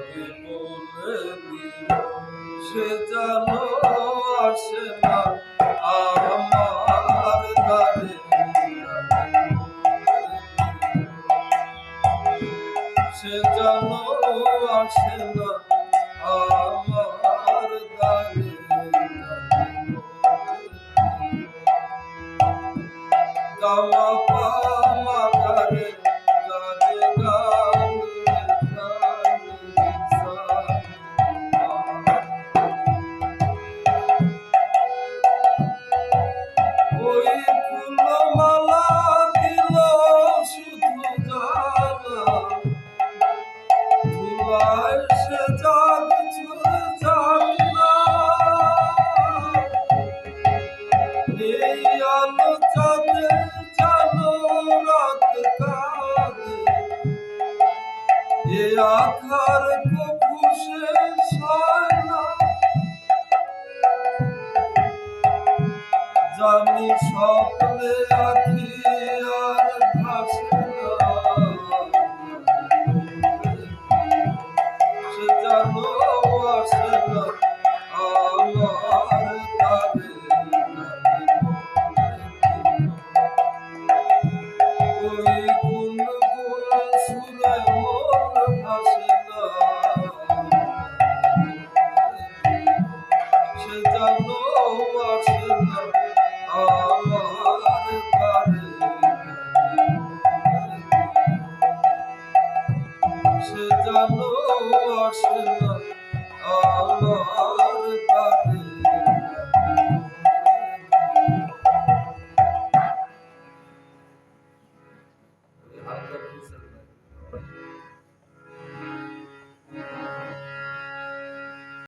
আগে বলে দিও সে জানো আসে না আমার দ্বারে সে জানো আসে না আমার দ্বারে গামা পামা গারে গারে গানে ওই ফুলমালা দিল শুধু জানা ধুলায় সে জাগ ছুঁয়ে যাবি না এই আলো চাঁদে জানো রাত কাঁদে এ আধার কবু শেষ হয় না জানি স্বপ্নে আঁখি